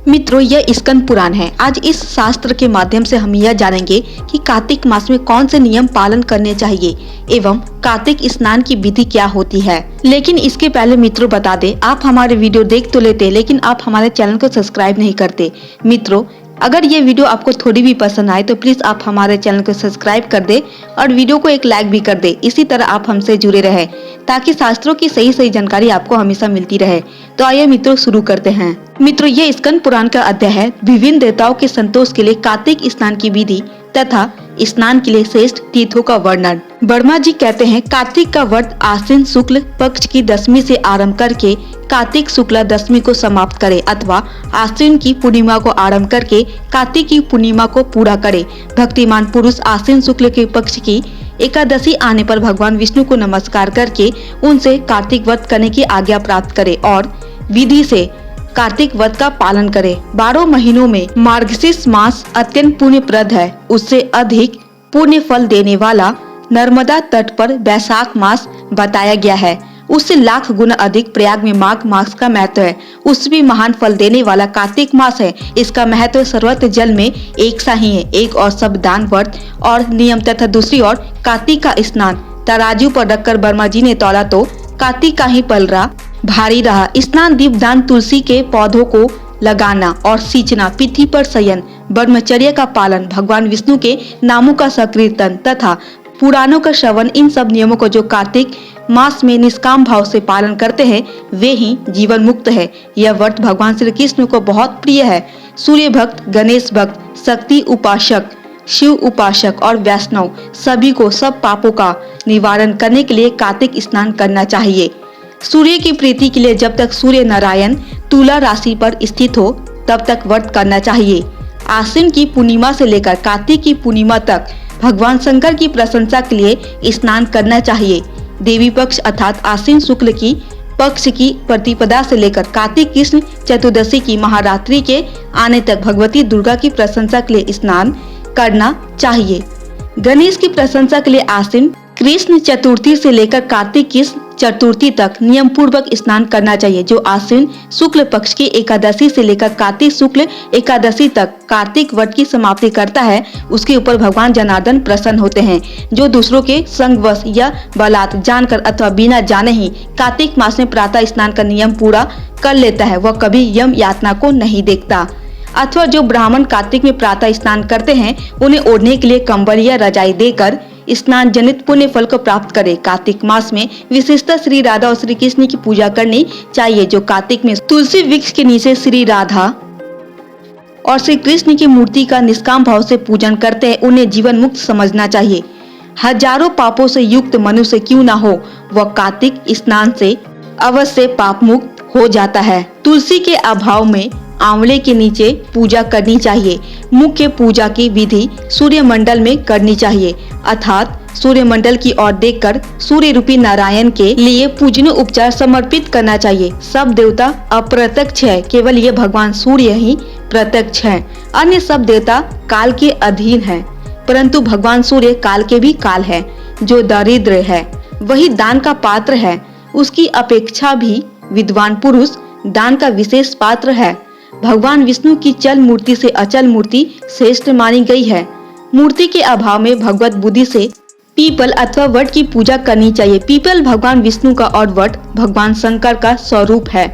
मित्रों, यह स्कंद पुराण है। आज इस शास्त्र के माध्यम से हम यह जानेंगे कि कार्तिक मास में कौन से नियम पालन करने चाहिए एवं कार्तिक स्नान की विधि क्या होती है। लेकिन इसके पहले मित्रों बता दें, आप हमारे वीडियो देख तो लेते लेकिन आप हमारे चैनल को सब्सक्राइब नहीं करते। मित्रों, अगर ये वीडियो आपको थोड़ी भी पसंद आए तो प्लीज आप हमारे चैनल को सब्सक्राइब कर दे और वीडियो को एक लाइक भी कर दे। इसी तरह आप हमसे जुड़े रहे ताकि शास्त्रों की सही जानकारी आपको हमेशा मिलती रहे। तो आइए मित्रों शुरू करते हैं। मित्रों, ये स्कंद पुराण का अध्याय है। विभिन्न देवताओं के संतोष के लिए कार्तिक स्नान की विधि तथा स्नान के लिए श्रेष्ठ तीर्थों का वर्णन। वर्मा जी कहते हैं, कार्तिक का व्रत आश्विन शुक्ल पक्ष की दशमी से आरंभ करके कार्तिक शुक्ला दशमी को समाप्त करे अथवा आश्विन की पूर्णिमा को आरंभ करके कार्तिक की पूर्णिमा को पूरा करे। भक्तिमान पुरुष आश्विन शुक्ल के पक्ष की एकादशी आने पर भगवान विष्णु को नमस्कार करके उनसे कार्तिक व्रत करने की आज्ञा प्राप्त करे और विधि से कार्तिक व्रत का पालन करे। 12 महीनों में मार्गशीर्ष मास अत्यंत पुण्यप्रद है। उससे अधिक पुण्य फल देने वाला नर्मदा तट पर वैशाख मास बताया गया है। उससे लाख गुना अधिक प्रयाग में माघ मास का महत्व है। उससे भी महान फल देने वाला कार्तिक मास है। इसका महत्व सर्वत्र जल में एक सा ही है। एक और सब दान व्रत और नियम तथा दूसरी ओर कार्तिक का स्नान। तराजू पर रखकर वर्मा जी ने तौला तो कार्तिक का ही पलड़ा भारी रहा। स्नान, दीपदान, तुलसी के पौधों को लगाना और सींचना, पृथ्वी पर शयन, ब्रह्मचर्य का पालन, भगवान विष्णु के नामों का संकीर्तन तथा पुराणों का श्रवण, इन सब नियमों को जो कार्तिक मास में निष्काम भाव से पालन करते हैं वे ही जीवन मुक्त है। यह व्रत भगवान श्री कृष्ण को बहुत प्रिय है। सूर्य भक्त, गणेश भक्त, शक्ति उपासक, शिव उपासक और वैष्णव सभी को सब पापों का निवारण करने के लिए कार्तिक स्नान करना चाहिए। सूर्य की प्रीति के लिए जब तक सूर्य नारायण तुला राशि पर स्थित हो तब तक व्रत करना चाहिए। आश्विन की पूर्णिमा से लेकर कार्तिक की पूर्णिमा तक भगवान शंकर की प्रशंसा के लिए स्नान करना चाहिए। देवी पक्ष अर्थात आश्विन शुक्ल की पक्ष की प्रतिपदा से लेकर कार्तिक कृष्ण चतुर्दशी की महारात्रि के आने तक भगवती दुर्गा की प्रशंसा के लिए स्नान करना चाहिए। गणेश की प्रशंसा के लिए आश्विन कृष्ण चतुर्थी से लेकर कार्तिक कृष्ण चतुर्थी तक नियम पूर्वक स्नान करना चाहिए। जो आश्विन शुक्ल पक्ष की एकादशी से लेकर कार्तिक शुक्ल एकादशी तक कार्तिक व्रत की समाप्ति करता है उसके ऊपर भगवान जनार्दन प्रसन्न होते हैं। जो दूसरों के संगवश या बलात् जानकर अथवा बिना जाने ही कार्तिक मास में प्रातः स्नान का नियम पूरा कर लेता है वह कभी यम यातना को नहीं देखता। अथवा जो ब्राह्मण कार्तिक में प्रातः स्नान करते हैं उन्हें ओढ़ने के लिए कंबल या रजाई देकर स्नान जनित पुण्य फल को प्राप्त करे। कार्तिक मास में विशेषतः श्री राधा और श्री कृष्ण की पूजा करनी चाहिए। जो कार्तिक में तुलसी वृक्ष के नीचे श्री राधा और श्री कृष्ण की मूर्ति का निष्काम भाव से पूजन करते हैं उन्हें जीवन मुक्त समझना चाहिए। हजारों पापों से युक्त मनुष्य क्यों न हो वह कार्तिक स्नान से अवश्य पाप मुक्त हो जाता है। तुलसी के अभाव में आंवले के नीचे पूजा करनी चाहिए। मुख्य पूजा की विधि सूर्य मंडल में करनी चाहिए अर्थात सूर्य मंडल की ओर देखकर सूर्य रूपी नारायण के लिए पूजनीय उपचार समर्पित करना चाहिए। सब देवता अप्रत्यक्ष है, केवल ये भगवान सूर्य ही प्रत्यक्ष है। अन्य सब देवता काल के अधीन है, परंतु भगवान सूर्य काल के भी काल है। जो दरिद्र है वही दान का पात्र है। उसकी अपेक्षा भी विद्वान पुरुष दान का विशेष पात्र है। भगवान विष्णु की चल मूर्ति से अचल मूर्ति श्रेष्ठ मानी गई है। मूर्ति के अभाव में भगवत बुद्धि से पीपल अथवा वट की पूजा करनी चाहिए। पीपल भगवान विष्णु का और वट भगवान शंकर का स्वरूप है।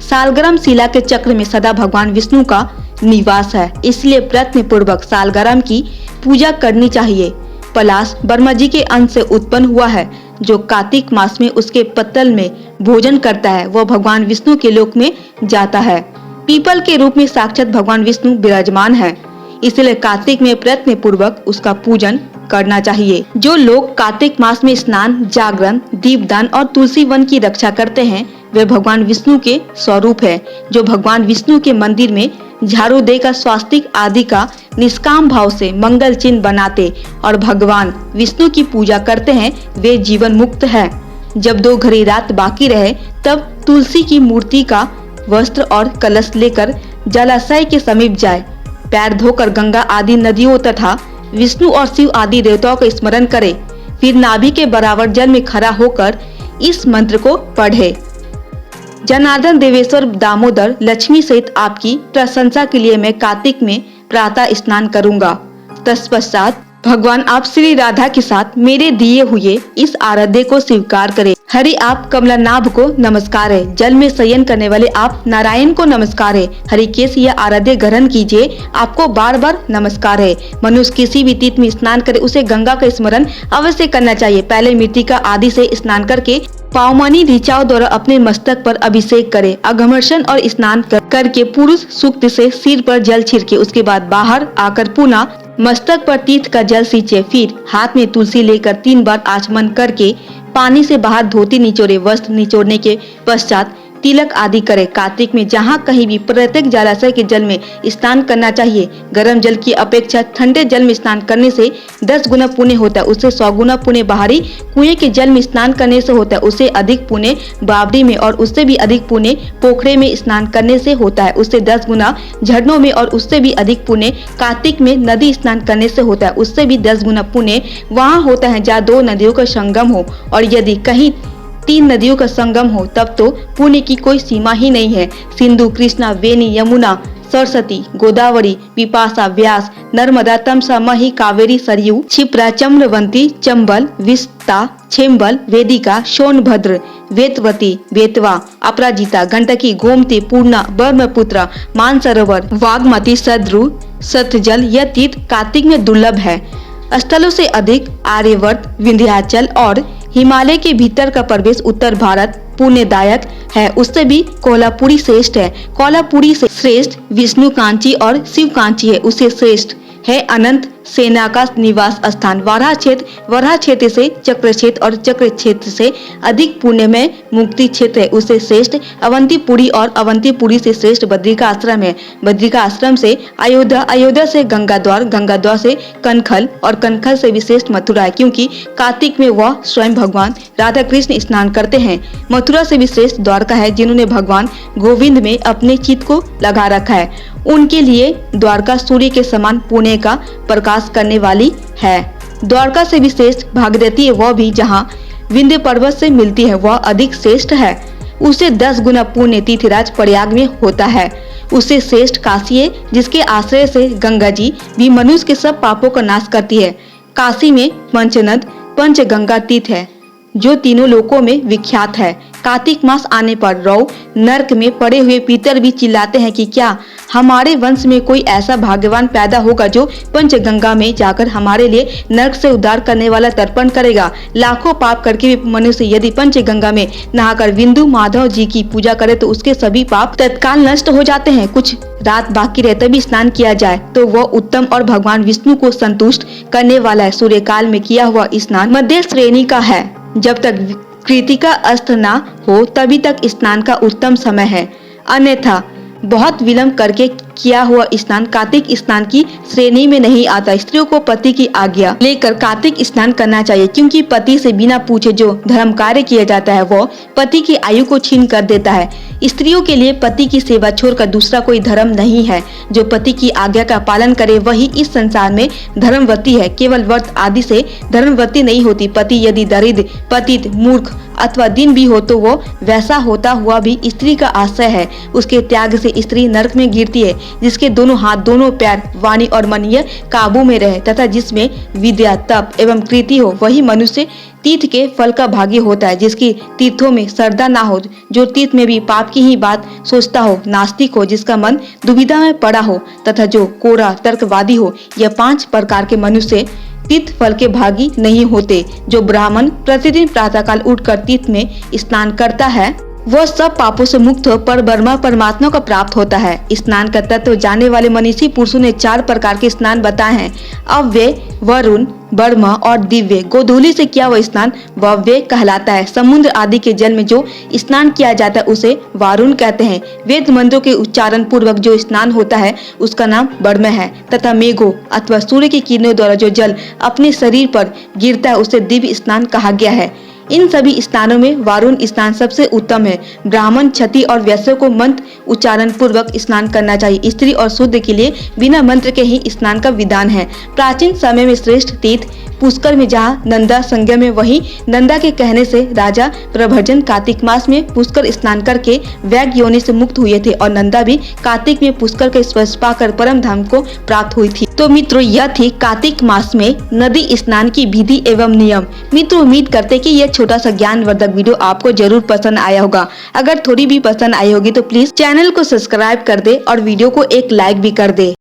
सालग्राम शिला के चक्र में सदा भगवान विष्णु का निवास है, इसलिए प्रयत्न पूर्वक सालग्राम की पूजा करनी चाहिए। पलाश वर्मा जी के अंश से उत्पन्न हुआ है। जो कार्तिक मास में उसके पत्तल में भोजन करता है वह भगवान विष्णु के लोक में जाता है। पीपल के रूप में साक्षात भगवान विष्णु विराजमान है, इसलिए कार्तिक में प्रयत्न पूर्वक उसका पूजन करना चाहिए। जो लोग कार्तिक मास में स्नान, जागरण, दीपदान और तुलसी वन की रक्षा करते हैं वे भगवान विष्णु के स्वरूप है। जो भगवान विष्णु के मंदिर में झाड़ू देकर स्वास्तिक आदि का निष्काम भाव से मंगल चिन्ह बनाते और भगवान विष्णु की पूजा करते हैं वे जीवन मुक्त है। जब 2 घड़ी रात बाकी रहे तब तुलसी की मूर्ति का वस्त्र और कलश लेकर जलाशय के समीप जाए। पैर धोकर गंगा आदि नदियों तथा विष्णु और शिव आदि देवताओं का स्मरण करे। फिर नाभि के बराबर जल में खड़ा होकर इस मंत्र को पढ़े। जनार्दन, देवेश्वर, दामोदर, लक्ष्मी सहित आपकी प्रशंसा के लिए मैं कार्तिक में प्रातः स्नान करूंगा। तत्पश्चात भगवान आप श्री राधा के साथ मेरे दिए हुए इस आराध्य को स्वीकार करें। हरि आप कमलानाभ को नमस्कार है। जल में शयन करने वाले आप नारायण को नमस्कार है। हरिकेश यह आराध्य ग्रहण कीजिए, आपको बार बार नमस्कार है। मनुष्य किसी भी तीर्थ में स्नान करे उसे गंगा का स्मरण अवश्य करना चाहिए। पहले मृतिका आदि से स्नान करके पावमानी ऋचाओं द्वारा अपने मस्तक पर अभिषेक करे। अघमर्षण और स्नान करके पुरुष सूक्त से सिर पर जल छिड़के। उसके बाद बाहर आकर पुनः मस्तक पर तीर्थ का जल सींचे। फिर हाथ में तुलसी लेकर 3 बार आचमन करके पानी से बाहर धोती निचोड़े। वस्त्र निचोड़ने के पश्चात तिलक आदि करे। कार्तिक में जहाँ कहीं भी प्रत्येक जलाशय के जल में स्नान करना चाहिए। गर्म जल की अपेक्षा ठंडे जल में स्नान करने से 10 गुना पुण्य होता है। उससे 100 गुना पुण्य बाहरी कुएं के जल में स्नान करने से होता है। उससे अधिक पुण्य बावड़ी में और उससे भी अधिक पुण्य पोखरे में स्नान करने से होता है। उससे 10 गुना झरनों में और उससे भी अधिक पुण्य कार्तिक में नदी स्नान करने से होता है। उससे भी 10 गुना पुण्य वहाँ होता है जहाँ 2 नदियों का संगम हो, और यदि कहीं 3 नदियों का संगम हो तब तो पुण्य की कोई सीमा ही नहीं है। सिंधु, कृष्णा, वेणी, यमुना, सरस्वती, गोदावरी, विपाशा, व्यास, नर्मदा, तमसा, मही, कावेरी, सरयू, क्षिप्रा, चम्रवंती, चंबल, विस्ता, छेम्बल, वेदिका, सोनभद्र, वेतवती, बेतवा, अपराजिता, गंडकी, गोमती, पूर्णा, ब्रह्मपुत्र, मानसरोवर, वाग्मती, सद्रु, सतजल यह तीर्थ कार्तिक में दुर्लभ है। स्थलों से अधिक आर्यवर्त, विंध्याचल और हिमालय के भीतर का प्रवेश उत्तर भारत पुण्यदायक है। उससे भी कोल्हापुरी श्रेष्ठ है। कोल्हापुरी से श्रेष्ठ विष्णु कांची और शिव कांची है। उससे श्रेष्ठ है अनंत सेना का निवास स्थान। वाराह क्षेत्र से चक्र क्षेत्र और चक्र क्षेत्र से अधिक पुण्य में मुक्ति क्षेत्र है। उससे श्रेष्ठ अवंतीपुरी और अवंतीपुरी से श्रेष्ठ बद्रिका आश्रम है। बद्रिका आश्रम से अयोध्या, अयोध्या से गंगाद्वार, गंगाद्वार से कनखल और कनखल से विशेष मथुरा है, क्योंकि कार्तिक में वह स्वयं भगवान राधा कृष्ण स्नान करते हैं। मथुरा से विशेष द्वारका है, जिन्होंने भगवान गोविंद में अपने चित्त को लगा रखा है। उनके लिए द्वारका सूर्य के समान पुण्य का प्रकाश करने वाली है। द्वारका से विशेष भागीरथी है, वह भी जहाँ विंध्य पर्वत से मिलती है वह अधिक श्रेष्ठ है। उससे 10 गुना पुण्य तीर्थराज प्रयाग में होता है। उससे श्रेष्ठ काशी है, जिसके आश्रय से गंगा जी भी मनुष्य के सब पापों का नाश करती है। काशी में पंचनद पंचगंगा तीर्थ है, जो तीनों लोकों में विख्यात है। कार्तिक मास आने पर रौ नरक में पड़े हुए पितर भी चिल्लाते हैं कि क्या हमारे वंश में कोई ऐसा भाग्यवान पैदा होगा जो पंचगंगा में जाकर हमारे लिए नरक से उद्धार करने वाला तर्पण करेगा। लाखों पाप करके भी मनुष्य यदि पंचगंगा में नहाकर बिंदु माधव जी की पूजा करे तो उसके सभी पाप तत्काल नष्ट हो जाते हैं। कुछ रात बाकी रहते भी स्नान किया जाए तो वह उत्तम और भगवान विष्णु को संतुष्ट करने वाला है। सूर्य काल में किया हुआ स्नान मध्य श्रेणी का है। जब तक कृतिका अस्त न हो तभी तक स्नान का उत्तम समय है, अन्यथा बहुत विलंब करके किया हुआ स्नान कार्तिक स्नान की श्रेणी में नहीं आता। स्त्रियों को पति की आज्ञा लेकर कार्तिक स्नान करना चाहिए, क्योंकि पति से बिना पूछे जो धर्म कार्य किया जाता है वो पति की आयु को छीन कर देता है। स्त्रियों के लिए पति की सेवा छोड़कर दूसरा कोई धर्म नहीं है। जो पति की आज्ञा का पालन करे वही इस संसार में धर्मवती है। केवल व्रत आदि से धर्मवती नहीं होती। पति यदि दरिद्र, पतित, मूर्ख अथवा दिन भी हो तो वो वैसा होता हुआ भी स्त्री का आश्रय है। उसके त्याग से स्त्री नरक में गिरती है। जिसके दोनों हाथ, दोनों पैर, वाणी और मन ये काबू में रहे तथा जिसमें विद्या, तप एवं कृति हो वही मनुष्य तीर्थ के फल का भागी होता है। जिसकी तीर्थों में श्रद्धा ना हो, जो तीर्थ में भी पाप की ही बात सोचता हो, नास्तिक हो, जिसका मन दुविधा में पड़ा हो तथा जो कोरा तर्कवादी हो, यह 5 प्रकार के मनुष्य तीर्थ फल के भागी नहीं होते। जो ब्राह्मण प्रतिदिन प्रातःकाल उठकर तीर्थ में स्नान करता है वह सब पापों से मुक्त हो पर ब्रह्म परमात्मा को प्राप्त होता है। स्नान का तत्व जानने वाले मनीषी पुरुषों ने 4 प्रकार के स्नान बताए हैं। अव्यय, वरुण, ब्रह्म और दिव्य। गोधूली से किया हुआ स्नान वव्य कहलाता है। समुद्र आदि के जल में जो स्नान किया जाता है उसे वारुण कहते हैं। वेद मंत्रों के उच्चारण पूर्वक जो स्नान होता है उसका नाम ब्रह्म है तथा मेघों अथवा सूर्य की किरणों द्वारा जो जल अपने शरीर पर गिरता है उसे दिव्य स्नान कहा गया है। इन सभी स्नानों में वारुण स्नान सबसे उत्तम है। ब्राह्मण, क्षत्रिय और वैश्य को मंत्र उच्चारण पूर्वक स्नान करना चाहिए। स्त्री और शूद्र के लिए बिना मंत्र के ही स्नान का विधान है। प्राचीन समय में श्रेष्ठ तीर्थ पुष्कर में जहाँ नंदा संज्ञा में, वहीं नंदा के कहने से राजा प्रभंजन कार्तिक मास में पुष्कर स्नान करके वैग योनि से मुक्त हुए थे और नंदा भी कार्तिक में पुष्कर का स्पर्श पाकर परम धाम को प्राप्त हुई थी। तो मित्रों, यह थी कार्तिक मास में नदी स्नान की विधि एवं नियम। मित्रों, उम्मीद करते कि यह छोटा सा ज्ञानवर्धक वीडियो आपको जरूर पसंद आया होगा। अगर थोड़ी भी पसंद आई होगी तो प्लीज चैनल को सब्सक्राइब कर दे और वीडियो को एक लाइक भी कर दे।